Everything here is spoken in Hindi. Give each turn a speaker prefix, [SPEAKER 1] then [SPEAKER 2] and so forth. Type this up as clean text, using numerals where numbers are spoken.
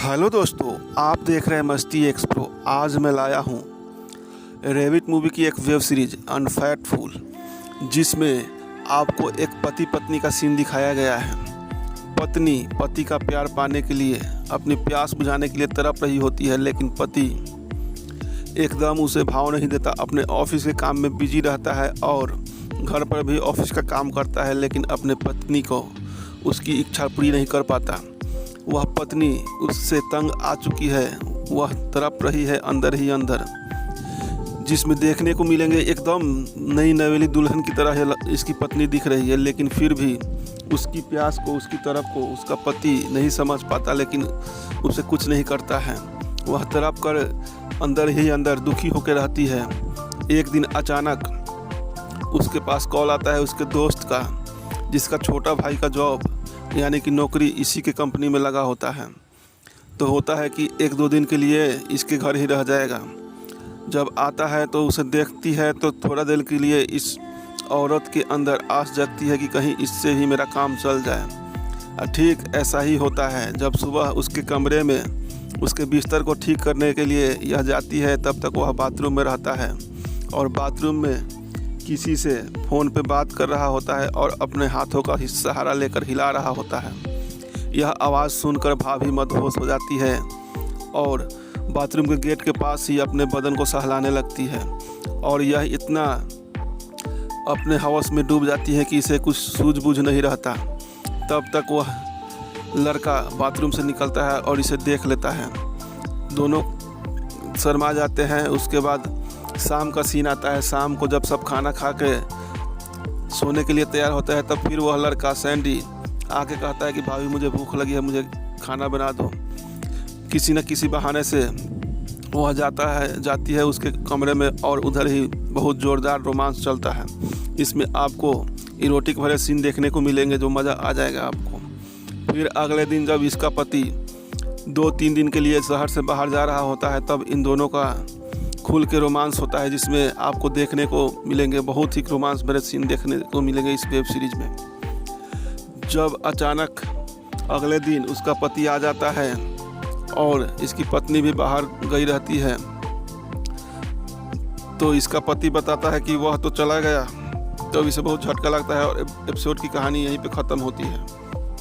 [SPEAKER 1] हेलो दोस्तों, आप देख रहे हैं मस्ती एक्सप्रो। आज मैं लाया हूँ रेविट मूवी की एक वेब सीरीज अनफेटफुल, जिसमें आपको एक पति पत्नी का सीन दिखाया गया है। पत्नी पति का प्यार पाने के लिए, अपनी प्यास बुझाने के लिए तड़प रही होती है, लेकिन पति एकदम उसे भाव नहीं देता। अपने ऑफिस के काम में बिजी रहता है और घर पर भी ऑफिस का काम करता है, लेकिन अपने पत्नी को उसकी इच्छा पूरी नहीं कर पाता। वह पत्नी उससे तंग आ चुकी है, वह तड़प रही है अंदर ही अंदर। जिसमें देखने को मिलेंगे एकदम नई नवेली दुल्हन की तरह है इसकी पत्नी दिख रही है, लेकिन फिर भी उसकी प्यास को, उसकी तरफ को उसका पति नहीं समझ पाता, लेकिन उसे कुछ नहीं करता है। वह तड़प कर अंदर ही अंदर दुखी होकर रहती है। एक दिन अचानक उसके पास कॉल आता है उसके दोस्त का, जिसका छोटा भाई का जॉब यानी कि नौकरी इसी के कंपनी में लगा होता है। तो होता है कि एक दो दिन के लिए इसके घर ही रह जाएगा। जब आता है तो उसे देखती है तो थोड़ा देर के लिए इस औरत के अंदर आस जगती है कि कहीं इससे ही मेरा काम चल जाए। ठीक ऐसा ही होता है। जब सुबह उसके कमरे में उसके बिस्तर को ठीक करने के लिए यह जाती है, तब तक वह बाथरूम में रहता है और बाथरूम में किसी से फ़ोन पे बात कर रहा होता है और अपने हाथों का सहारा लेकर हिला रहा होता है। यह आवाज़ सुनकर भाभी मदहोश हो जाती है और बाथरूम के गेट के पास ही अपने बदन को सहलाने लगती है। और यह इतना अपने हवस में डूब जाती है कि इसे कुछ सूझबूझ नहीं रहता। तब तक वह लड़का बाथरूम से निकलता है और इसे देख लेता है। दोनों शर्मा जाते हैं। उसके बाद शाम का सीन आता है। शाम को जब सब खाना खा के सोने के लिए तैयार होता है, तब फिर वह लड़का सैंडी आके कहता है कि भाभी मुझे भूख लगी है, मुझे खाना बना दो। किसी न किसी बहाने से वह जाती है उसके कमरे में और उधर ही बहुत ज़ोरदार रोमांस चलता है। इसमें आपको इरोटिक भरे सीन देखने को मिलेंगे, जो मज़ा आ जाएगा आपको। फिर अगले दिन जब इसका पति 2-3 दिन के लिए शहर से बाहर जा रहा होता है, तब इन दोनों का खुल के रोमांस होता है, जिसमें आपको देखने को मिलेंगे बहुत ही रोमांस भरे सीन देखने को मिलेंगे इस वेब सीरीज में। जब अचानक अगले दिन उसका पति आ जाता है और इसकी पत्नी भी बाहर गई रहती है, तो इसका पति बताता है कि वह तो चला गया। तो इसे बहुत झटका लगता है और एपिसोड की कहानी यहीं पे ख़त्म होती है।